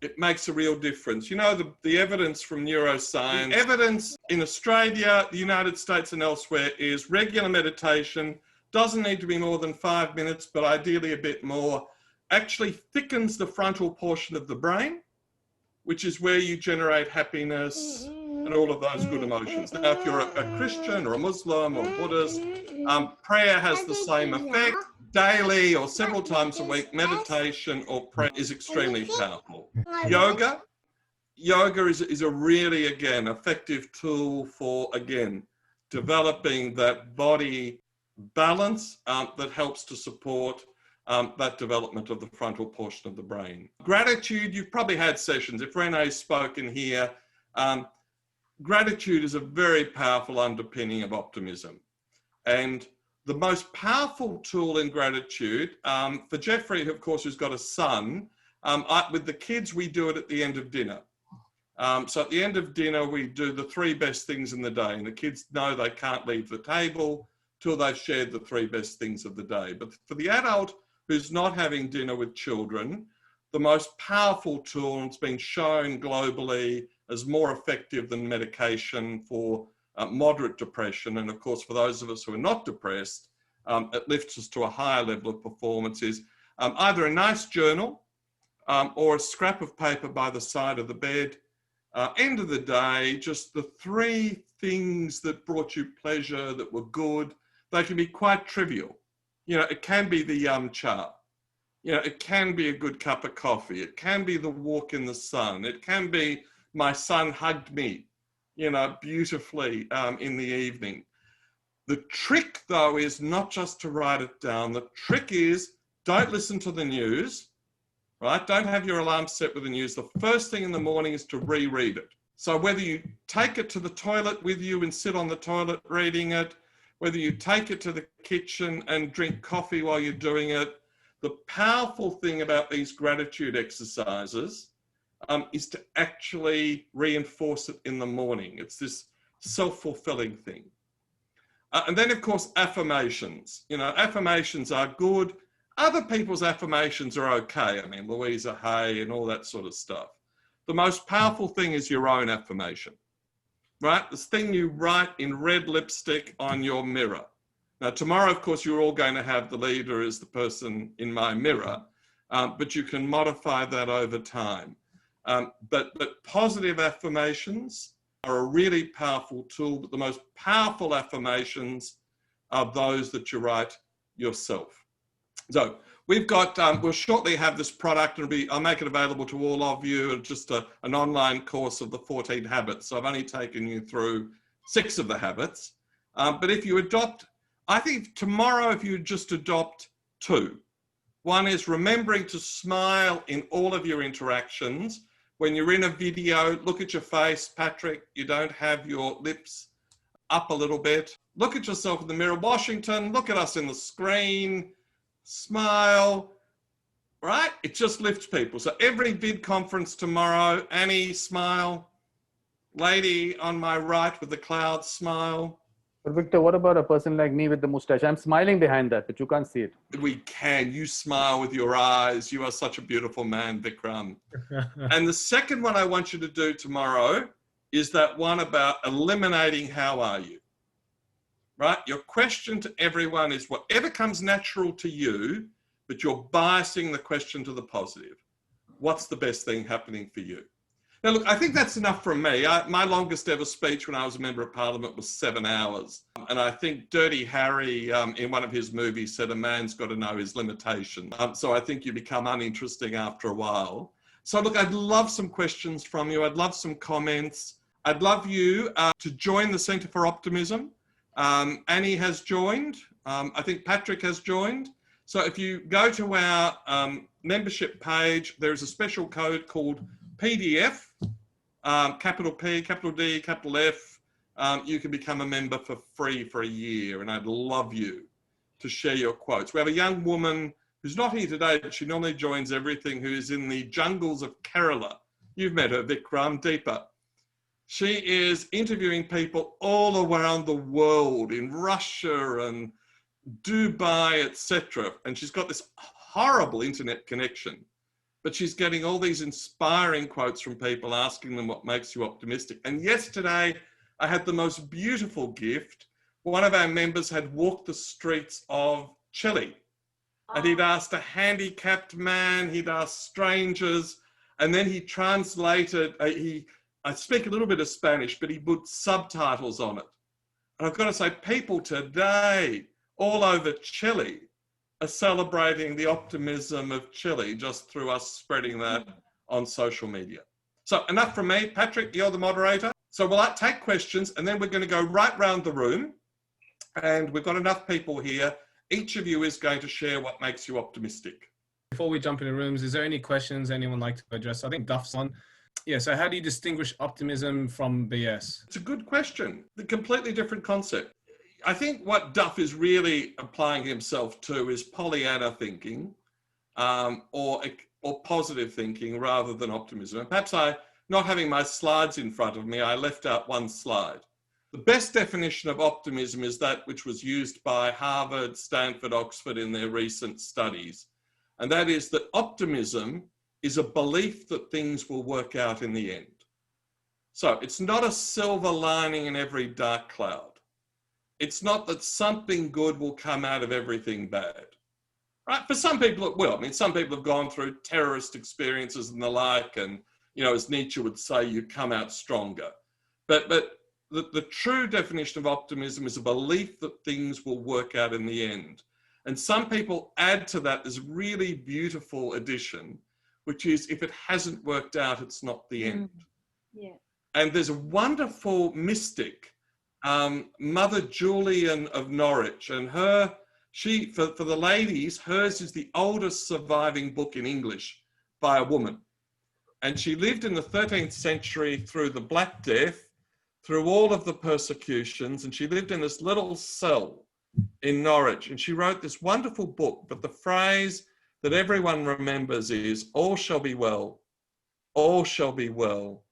it makes a real difference. You know, the evidence from neuroscience, the evidence in Australia, the United States and elsewhere is regular meditation, doesn't need to be more than 5 minutes, but ideally a bit more, actually thickens the frontal portion of the brain, which is where you generate happiness and all of those good emotions. Now, if you're a Christian or a Muslim or Buddhist, prayer has the same effect. Daily or several times a week, meditation or prayer is extremely powerful. Yoga is a really, again, effective tool for, again, developing that body balance that helps to support that development of the frontal portion of the brain. Gratitude, you've probably had sessions. If Renee's spoken here, gratitude is a very powerful underpinning of optimism. And the most powerful tool in gratitude, for Jeffrey, of course, who's got a son, with the kids, we do it at the end of dinner. So at the end of dinner, we do the 3 best things in the day, and the kids know they can't leave the table till they've shared the 3 best things of the day. But for the adult who's not having dinner with children, the most powerful tool, and it's been shown globally as more effective than medication for moderate depression, and of course for those of us who are not depressed, it lifts us to a higher level of performance, is either a nice journal or a scrap of paper by the side of the bed. End of the day, just the 3 things that brought you pleasure, that were good. They can be quite trivial. You know, it can be the yum cha. You know, it can be a good cup of coffee. It can be the walk in the sun. It can be my son hugged me, you know, beautifully in the evening. The trick, though, is not just to write it down. The trick is don't listen to the news, right? Don't have your alarm set with the news. The first thing in the morning is to reread it. So whether you take it to the toilet with you and sit on the toilet reading it, whether you take it to the kitchen and drink coffee while you're doing it, the powerful thing about these gratitude exercises is to actually reinforce it in the morning. It's this self-fulfilling thing. And then, of course, affirmations. You know, affirmations are good. Other people's affirmations are okay. I mean, Louisa Hay and all that sort of stuff. The most powerful thing is your own affirmation, right? This thing you write in red lipstick on your mirror. Now, tomorrow, of course, you're all going to have the leader as the person in my mirror, but you can modify that over time. But positive affirmations are a really powerful tool, but the most powerful affirmations are those that you write yourself. So we've got, we'll shortly have this product and I'll make it available to all of you. It's just an online course of the 14 habits. So I've only taken you through 6 of the habits. But if you adopt, I think tomorrow, if you just adopt 2, one is remembering to smile in all of your interactions. When you're in a video, look at your face, Patrick, you don't have your lips up a little bit. Look at yourself in the mirror. Washington, look at us in the screen, smile, right? It just lifts people. So every vid conference tomorrow, Annie, smile. Lady on my right with the clouds, smile. But Victor, what about a person like me with the mustache? I'm smiling behind that, but you can't see it. We can. You smile with your eyes. You are such a beautiful man, Vikram. And the second one I want you to do tomorrow is that one about eliminating how are you, right? Your question to everyone is whatever comes natural to you, but you're biasing the question to the positive. What's the best thing happening for you? Now, look, I think that's enough from me. My longest ever speech when I was a member of parliament was 7 hours. And I think Dirty Harry, in one of his movies, said a man's got to know his limitations. So I think you become uninteresting after a while. So look, I'd love some questions from you. I'd love some comments. I'd love you to join the Centre for Optimism. Annie has joined. I think Patrick has joined. So if you go to our membership page, there's a special code called PDF, capital P, capital D, capital F. You can become a member for free for a year, and I'd love you to share your quotes. We have a young woman who's not here today, but she normally joins everything, who is in the jungles of Kerala. You've met her, Vikram, Deepa. She is interviewing people all around the world, in Russia and Dubai, etc. And she's got this horrible internet connection. But she's getting all these inspiring quotes from people asking them what makes you optimistic. And yesterday, I had the most beautiful gift. One of our members had walked the streets of Chile. And he'd asked a handicapped man, he'd asked strangers, and then he translated, I speak a little bit of Spanish, but he put subtitles on it. And I've got to say, people today, all over Chile, are celebrating the optimism of Chile just through us spreading that on social media. So enough from me. Patrick, you're the moderator. So we'll take questions and then we're going to go right round the room. And we've got enough people here. Each of you is going to share what makes you optimistic. Before we jump into rooms, is there any questions anyone like to address? I think Duff's on. Yeah, so how do you distinguish optimism from BS? It's a good question. A completely different concept. I think what Duff is really applying himself to is Pollyanna thinking or positive thinking rather than optimism. And perhaps not having my slides in front of me, I left out one slide. The best definition of optimism is that which was used by Harvard, Stanford, Oxford in their recent studies. And that is that optimism is a belief that things will work out in the end. So it's not a silver lining in every dark cloud. It's not that something good will come out of everything bad, right? For some people it will. I mean, some people have gone through terrorist experiences and the like, and, you know, as Nietzsche would say, you come out stronger. But the true definition of optimism is a belief that things will work out in the end. And some people add to that this really beautiful addition, which is if it hasn't worked out, it's not the end. Yeah. And there's a wonderful mystic Mother Julian of Norwich, and for the ladies, hers is the oldest surviving book in English by a woman. And she lived in the 13th century through the Black Death, through all of the persecutions, and she lived in this little cell in Norwich, and she wrote this wonderful book, but the phrase that everyone remembers is, all shall be well, all shall be well,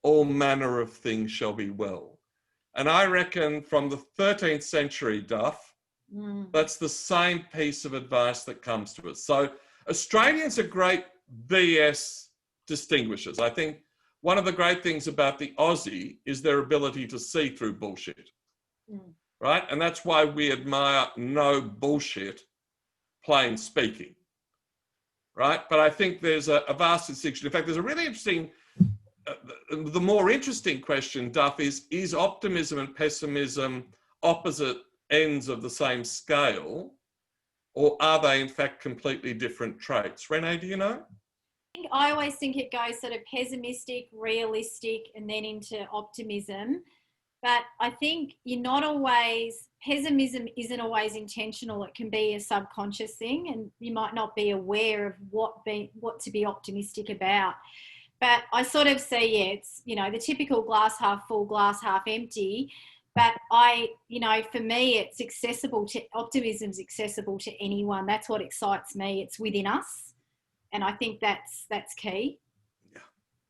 all manner of things shall be well. And I reckon from the 13th century, Duff, that's the same piece of advice that comes to us. So Australians are great BS distinguishers. I think one of the great things about the Aussie is their ability to see through bullshit, right? And that's why we admire no bullshit, plain speaking, right? But I think there's a vast distinction. In fact, there's a really interesting, the more interesting question, Duff, is optimism and pessimism opposite ends of the same scale, or are they in fact completely different traits? Renee, do you know? I always think it goes sort of pessimistic, realistic, and then into optimism. But I think you're not always, pessimism isn't always intentional. It can be a subconscious thing, and you might not be aware of what to be optimistic about. But I sort of see, yeah, it's, you know, the typical glass half full, glass half empty. But for me, it's accessible to, optimism's accessible to anyone. That's what excites me. It's within us. And I think that's key.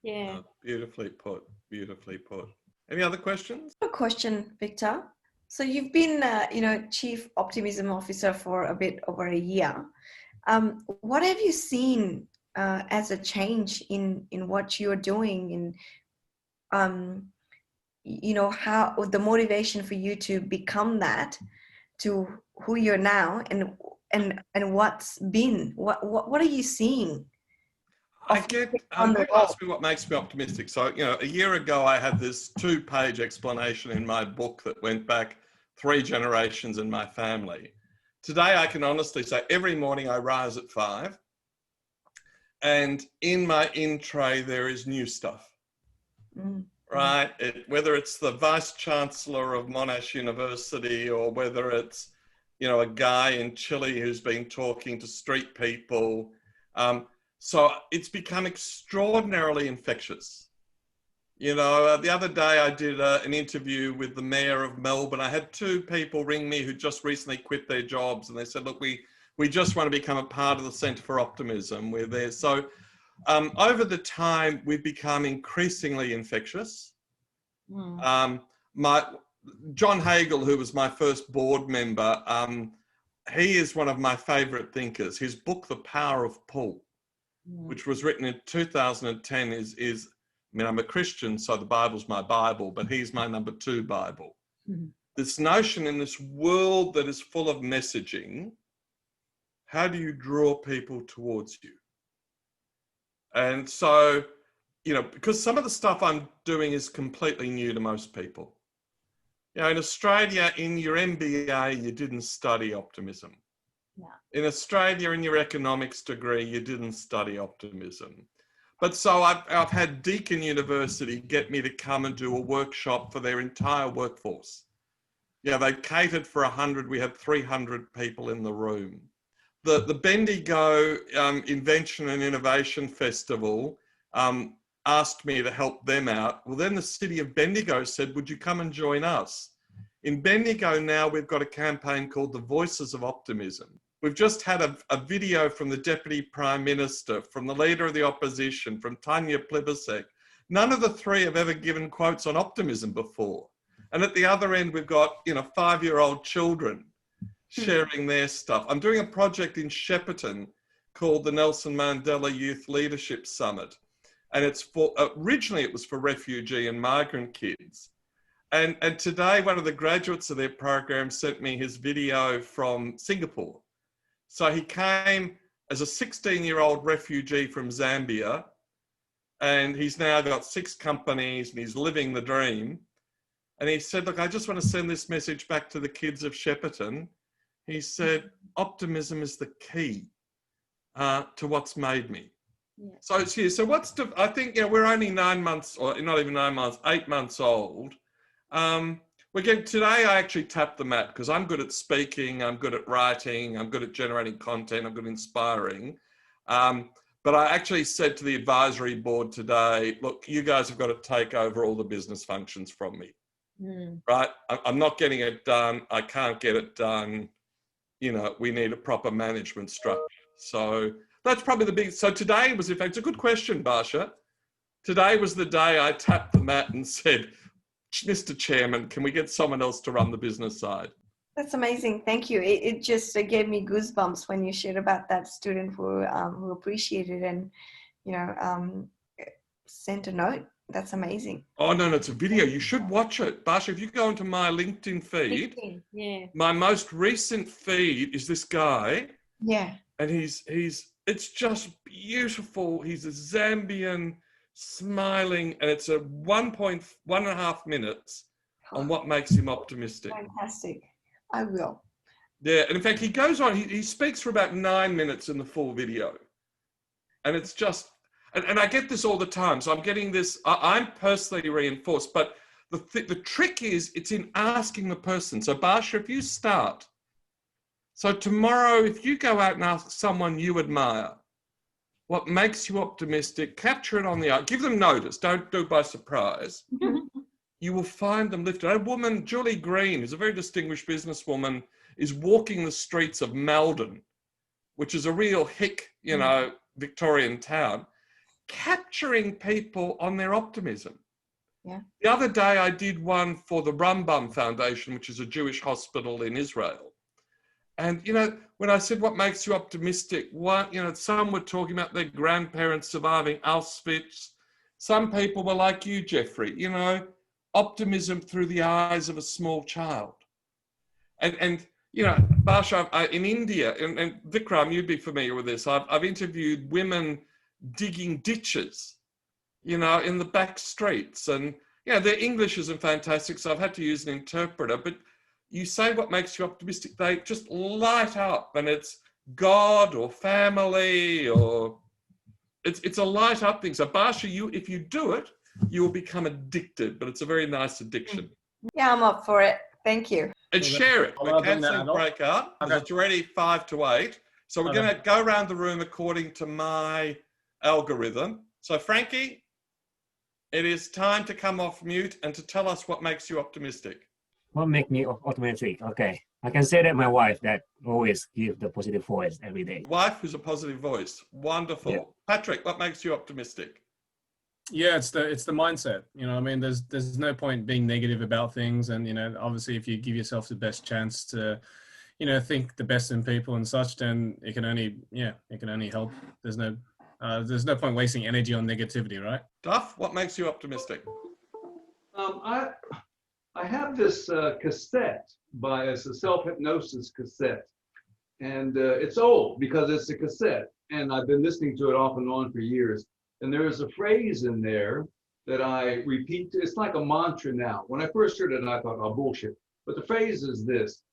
Yeah. Oh, beautifully put. Beautifully put. Any other questions? A question, Victor. So you've been, Chief Optimism Officer for a bit over a year. What have you seen as a change in what you're doing, and how the motivation for you to become that, to who you're now, and what's been, what are you seeing? People ask me what makes me optimistic. So, a year ago, I had this 2-page explanation in my book that went back 3 generations in my family. Today, I can honestly say every morning I rise at 5, and in my in-tray, there is new stuff, right? Whether it's the Vice Chancellor of Monash University, or whether it's a guy in Chile who's been talking to street people. So it's become extraordinarily infectious. The other day I did an interview with the Mayor of Melbourne. I had 2 people ring me who just recently quit their jobs, and they said, look, we just want to become a part of the Centre for Optimism. We're there. So over the time, we've become increasingly infectious. John Hagel, who was my first board member, he is one of my favourite thinkers. His book, The Power of Pull, which was written in 2010, is I'm a Christian, so the Bible's my Bible, but he's my number 2 Bible. This notion in this world that is full of messaging, how do you draw people towards you? And so, because some of the stuff I'm doing is completely new to most people. In Australia, in your MBA, you didn't study optimism. No. In Australia, in your economics degree, you didn't study optimism. But so I've had Deakin University get me to come and do a workshop for their entire workforce. They catered for 100. We had 300 people in the room. The Bendigo Invention and Innovation Festival asked me to help them out. Well, then the city of Bendigo said, would you come and join us? In Bendigo now, we've got a campaign called the Voices of Optimism. We've just had a video from the Deputy Prime Minister, from the Leader of the Opposition, from Tanya Plibersek. None of the 3 have ever given quotes on optimism before. And at the other end, we've got, 5-year-old children sharing their stuff. I'm doing a project in Shepparton called the Nelson Mandela Youth Leadership Summit. And it's originally it was for refugee and migrant kids. And today, one of the graduates of their program sent me his video from Singapore. So he came as a 16-year-old refugee from Zambia, and he's now got 6 companies and he's living the dream. And he said, look, I just want to send this message back to the kids of Shepparton. He said, optimism is the key to what's made me. Yeah. I think, we're only 9 months, or not even 9 months, 8 months old. Today I actually tapped the mat because I'm good at speaking, I'm good at writing, I'm good at generating content, I'm good at inspiring. But I actually said to the advisory board today, look, you guys have got to take over all the business functions from me, right? I'm not getting it done. I can't get it done. You know, we need a proper management structure. So that's probably the big, so today was, in fact, it's a good question, Barsha. Today was the day I tapped the mat and said, Mr. Chairman, can we get someone else to run the business side? That's amazing. Thank you. It just gave me goosebumps when you shared about that student who appreciated and, you know, sent a note. That's amazing. Oh, no, it's a video. You should watch it. Barsha, if you go into my LinkedIn feed, Yeah. my most recent feed is this guy. Yeah. And it's just beautiful. He's a Zambian, smiling, and it's a 1.5 minutes on what makes him optimistic. Fantastic. I will. Yeah, and in fact, he goes on, he speaks for about 9 minutes in the full video. And it's just, and I get this all the time. So I'm getting this, I'm personally reinforced, but the trick is it's in asking the person. So Barsha, if you start, so tomorrow, if you go out and ask someone you admire, what makes you optimistic, capture it on the art, give them notice, don't do it by surprise. You will find them lifted. A woman, Julie Green, who's a very distinguished businesswoman, is walking the streets of Malden, which is a real hick, you know, Victorian town, capturing people on their optimism. Yeah. The other day I did one for the Rambam Foundation, which is a Jewish hospital in Israel. And, you know, when I said, what makes you optimistic? What, you know, some were talking about their grandparents surviving Auschwitz. Some people were like you, Jeffrey, you know, optimism through the eyes of a small child. And you know, Barsha, in India, and Vikram, you'd be familiar with this. I've interviewed women digging ditches, you know, in the back streets. And, you know, their English isn't fantastic, so I've had to use an interpreter. But you say what makes you optimistic, they just light up, and it's God or family, or it's a light up thing. So Barsha, if you do it, you will become addicted, but it's a very nice addiction. Yeah, I'm up for it. Thank you. And share it. We're cancelling breakout because it's already 5 to 8. So we're going to go around the room according to my algorithm. So Frankie, it is time to come off mute and to tell us what makes you optimistic. What makes me optimistic? Okay, I can say that my wife that always gives the positive voice every day. Wife who's a positive voice. Wonderful. Yeah. Patrick, what makes you optimistic? Yeah, it's the mindset. You know, I mean, there's no point being negative about things, and you know, obviously, if you give yourself the best chance to, you know, think the best in people and such, then it can only help. There's no point wasting energy on negativity, right? Duff, what makes you optimistic? I have this cassette it's a self-hypnosis cassette, and it's old because it's a cassette, and I've been listening to it off and on for years. And there is a phrase in there that I repeat. It's like a mantra now. When I first heard it, I thought, oh, bullshit. But the phrase is this,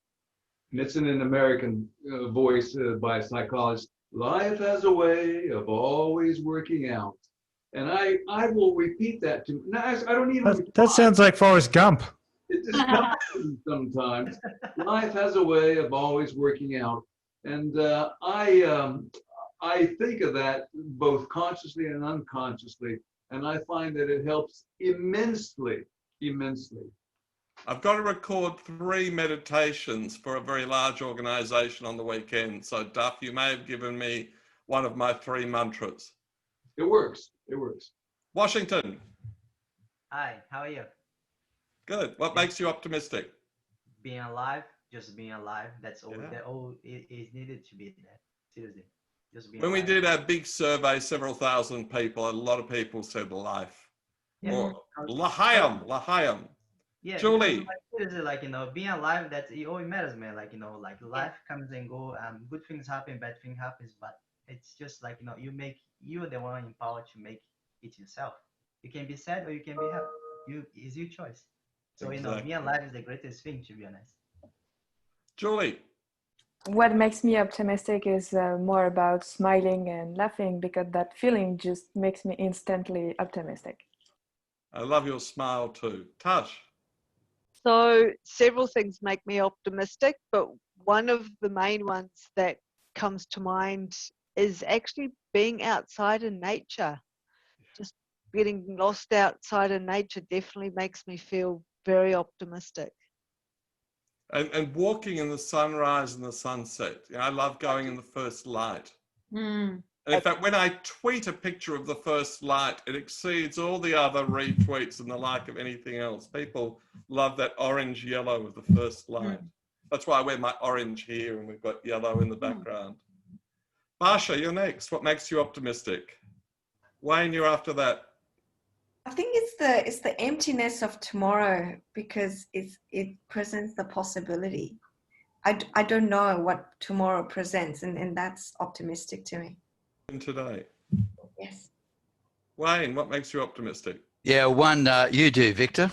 and it's in an American voice by a psychologist. Life has a way of always working out. And I will repeat that to, now, I don't even. That sounds like Forrest Gump. It just happens sometimes. Life has a way of always working out. And I think of that both consciously and unconsciously, and I find that it helps immensely. I've got to record 3 meditations for a very large organization on the weekend. So Duff, you may have given me one of my 3 mantras. It works. Washington. Hi, how are you? Good. What makes you optimistic? Being alive, just being alive. That's all. Yeah. That all is needed to be there. Seriously. When we did our big survey, several thousand people, a lot of people said life. Yeah. Or Lahayam. Yeah. Julie. Seriously, like, you know, being alive, that's all it matters, man. Like, you know, like life comes and go. Good things happen, bad things happens, but it's just like, you know, you're the one empowered to make it yourself. You can be sad or you can be happy. It's your choice. So, exactly. You know, being alive is the greatest thing, to be honest. Julie. What makes me optimistic is more about smiling and laughing, because that feeling just makes me instantly optimistic. I love your smile too. Tash. So several things make me optimistic, but one of the main ones that comes to mind is actually being outside in nature. Just getting lost outside in nature definitely makes me feel very optimistic. And walking in the sunrise and the sunset. You know, I love going in the first light. Mm. And in fact, when I tweet a picture of the first light, it exceeds all the other retweets and the like of anything else. People love that orange yellow of the first light. That's why I wear my orange here and we've got yellow in the background. Barsha, you're next. What makes you optimistic? Wayne, you're after that. I think it's the emptiness of tomorrow, because it presents the possibility. I don't know what tomorrow presents, and that's optimistic to me. Today. Yes. Wayne, what makes you optimistic? Yeah, one you do, Victor.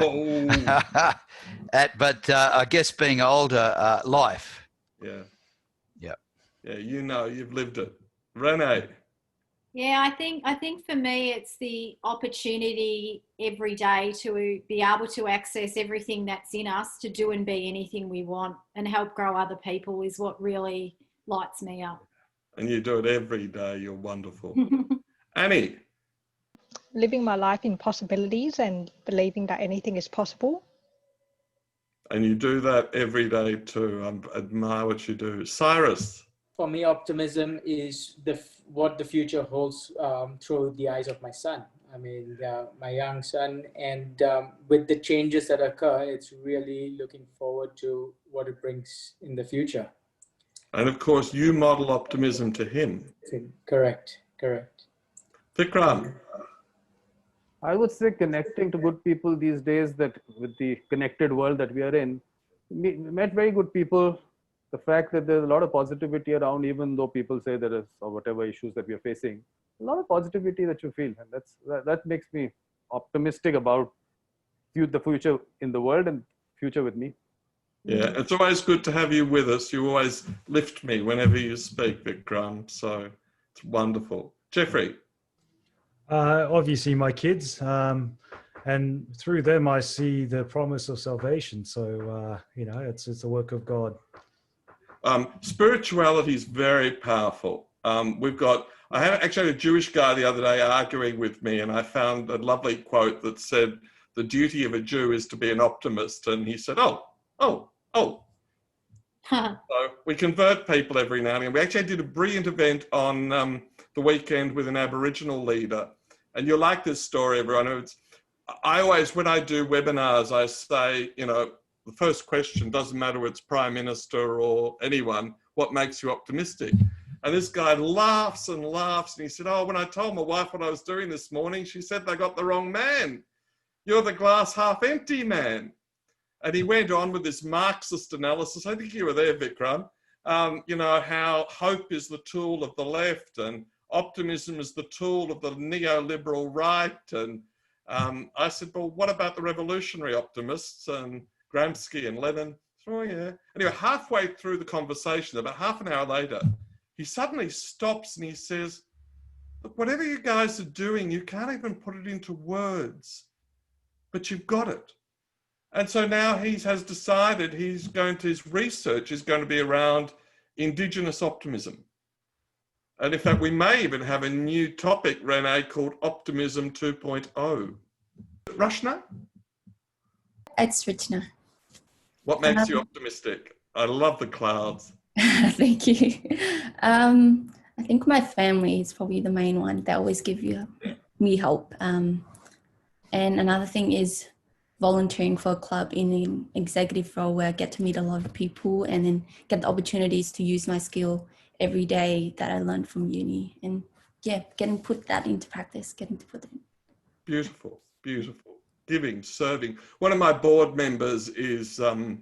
Oh. But I guess being older, life. Yeah. Yeah. Yeah, you know, you've lived it. Renee. Yeah, I think for me it's the opportunity every day to be able to access everything that's in us to do and be anything we want and help grow other people is what really lights me up. And you do it every day. You're wonderful. Annie. Living my life in possibilities and believing that anything is possible. And you do that every day too. I admire what you do. Cyrus. For me, optimism is what the future holds through the eyes of my son. I mean, my young son, and with the changes that occur, it's really looking forward to what it brings in the future. And of course, you model optimism to him. Correct. Vikram. I would say connecting to good people these days, that with the connected world that we are in, we met very good people. The fact that there's a lot of positivity around, even though people say there is, or whatever issues that we are facing, a lot of positivity that you feel. And that makes me optimistic about the future in the world and future with me. Yeah, it's always good to have you with us. You always lift me whenever you speak, Vikram. So it's wonderful. Jeffrey. Obviously my kids, and through them I see the promise of salvation. So, you know, it's the work of God. Spirituality is very powerful. I actually had a Jewish guy the other day arguing with me, and I found a lovely quote that said, the duty of a Jew is to be an optimist. And he said, oh. So we convert people every now and again. We actually did a brilliant event on the weekend with an Aboriginal leader. And you'll like this story, everyone. I always, when I do webinars, I say, you know, the first question, doesn't matter whether it's Prime Minister or anyone, what makes you optimistic? And this guy laughs and laughs. And he said, oh, when I told my wife what I was doing this morning, she said they got the wrong man. You're the glass half empty man. And he went on with this Marxist analysis. I think you were there, Vikram. You know, how hope is the tool of the left and optimism is the tool of the neoliberal right. And I said, well, what about the revolutionary optimists and Gramsci and Lenin? Oh, yeah. Anyway, halfway through the conversation, about half an hour later, he suddenly stops and he says, look, whatever you guys are doing, you can't even put it into words, but you've got it. And so now he has decided his research is going to be around Indigenous optimism. And in fact, we may even have a new topic, Renee, called Optimism 2.0. Rashna? It's Richna. What makes you optimistic? I love the clouds. Thank you. I think my family is probably the main one. They always give me help. And another thing is volunteering for a club in an executive role where I get to meet a lot of people and then get the opportunities to use my skill every day that I learned from uni. And yeah, put that into practice, getting to put it in. Beautiful, beautiful. Giving, serving. One of my board members is the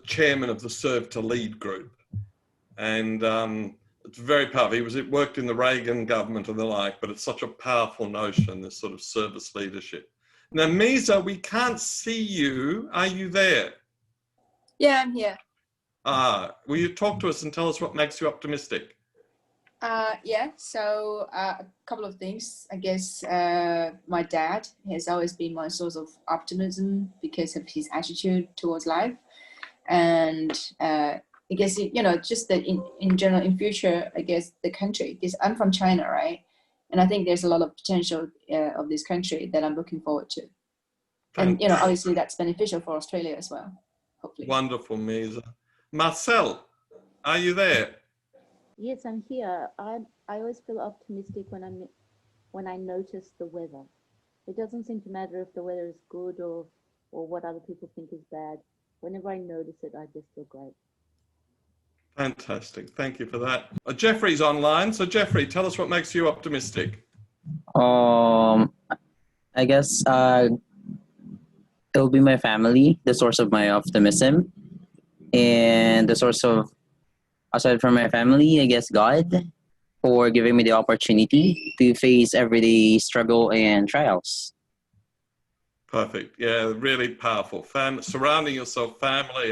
chairman of the Serve to Lead group. And it's very powerful. He worked in the Reagan government and the like, but it's such a powerful notion, this sort of service leadership. Now, Misa, we can't see you. Are you there? Yeah, I'm here. Will you talk to us and tell us what makes you optimistic? Yeah, so a couple of things. I guess my dad has always been my source of optimism because of his attitude towards life. And I guess, just that in general, in future, I guess the country, because I'm from China, right? And I think there's a lot of potential of this country that I'm looking forward to. And, obviously that's beneficial for Australia as well, hopefully. Wonderful, Misa. Marcel, are you there? Yes, I'm here. I always feel optimistic when I notice the weather. It doesn't seem to matter if the weather is good or what other people think is bad. Whenever I notice it, I just feel great. Fantastic. Thank you for that. Jeffrey's online. So Jeffrey, tell us what makes you optimistic. I guess it'll be my family, the source of my optimism. And the source of, aside from my family, I guess God, for giving me the opportunity to face everyday struggle and trials. Perfect. Yeah, really powerful. Surrounding yourself, family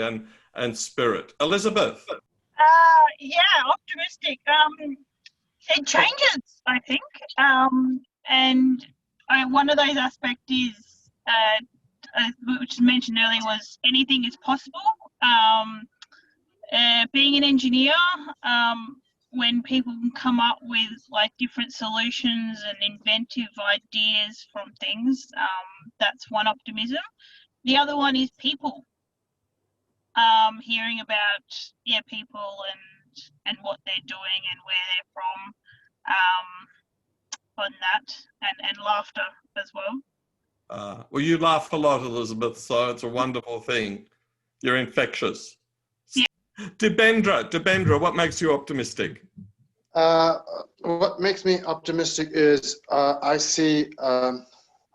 and spirit. Elizabeth. Yeah, optimistic. It changes, I think. And one of those aspects is, which was mentioned earlier, was anything is possible. Being an engineer, when people can come up with like different solutions and inventive ideas from things, that's one optimism. The other one is people. Hearing about people and what they're doing and where they're from, on that, and laughter as well. Well, you laugh a lot, Elizabeth, so it's a wonderful thing. You're infectious. Yeah. Debendra, what makes you optimistic? What makes me optimistic is I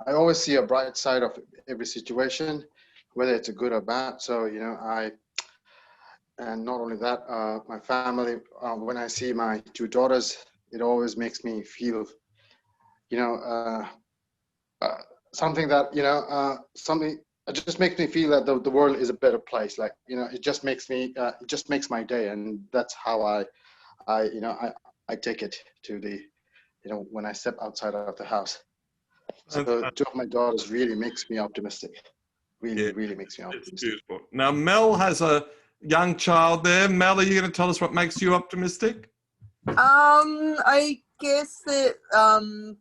always see a bright side of every situation, whether it's a good or bad. So, and not only that, my family, when I see my two daughters, it always makes me feel, something that, it just makes me feel that the world is a better place. Like, it just makes my day. And that's how I take it to the, when I step outside of the house. So two of my daughters really makes me optimistic. Really makes me optimistic. It's beautiful. Now, Mel has a young child there. Mel, are you going to tell us what makes you optimistic? I guess that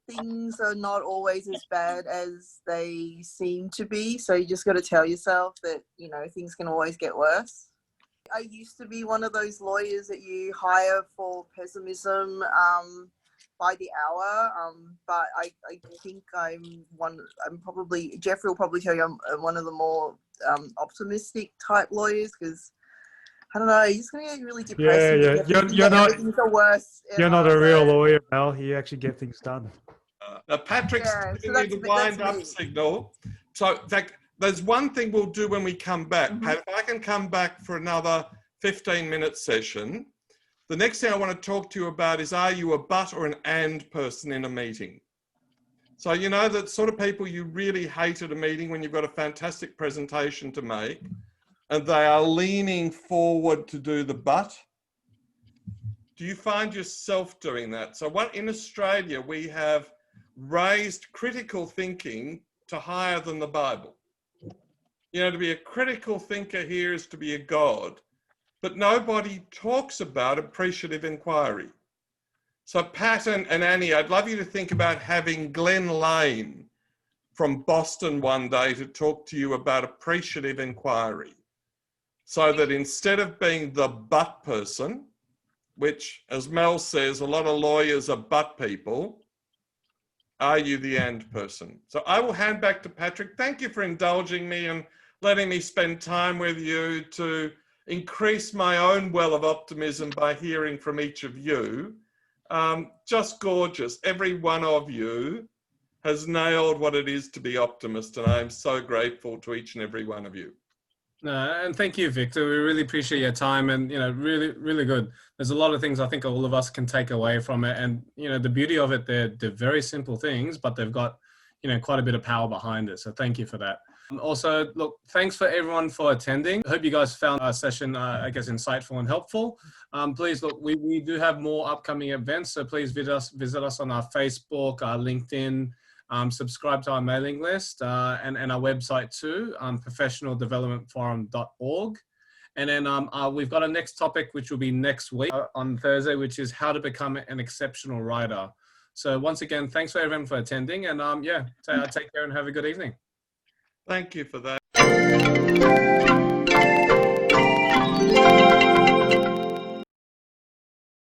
things are not always as bad as they seem to be. So you just got to tell yourself that, things can always get worse. I used to be one of those lawyers that you hire for pessimism by the hour, but I think Jeffrey will probably tell you I'm one of the more optimistic type lawyers, because I don't know, you're just going to get really depressed. You're not. Things are worse. You're not a real lawyer, Mel. You actually get things done. Now, Patrick's giving me the wind-up signal. So, in fact, there's one thing we'll do when we come back. Pat, if I can come back for another 15-minute session, the next thing I want to talk to you about is, are you a but or an and person in a meeting? So, that sort of people you really hate at a meeting when you've got a fantastic presentation to make, and they are leaning forward to do the but. Do you find yourself doing that? So in Australia, we have raised critical thinking to higher than the Bible. To be a critical thinker here is to be a god, but nobody talks about appreciative inquiry. So Pat and Annie, I'd love you to think about having Glenn Lane from Boston one day to talk to you about appreciative inquiry. So that instead of being the but person, which, as Mel says, a lot of lawyers are but people, are you the and person? So I will hand back to Patrick. Thank you for indulging me and letting me spend time with you to increase my own well of optimism by hearing from each of you. Just gorgeous. Every one of you has nailed what it is to be optimist, and I am so grateful to each and every one of you. And thank you, Victor. We really appreciate your time, and really, really good. There's a lot of things I think all of us can take away from it, and the beauty of it, they're very simple things, but they've got quite a bit of power behind it. So thank you for that. Also, look, thanks for everyone for attending. I hope you guys found our session, I guess, insightful and helpful. Please, look, we do have more upcoming events, so please visit us on our Facebook, our LinkedIn, subscribe to our mailing list, and our website too, professionaldevelopmentforum.org. And then we've got a next topic, which will be next week on Thursday, which is how to become an exceptional writer. So once again, thanks for everyone for attending, and yeah, take care and have a good evening. Thank you for that.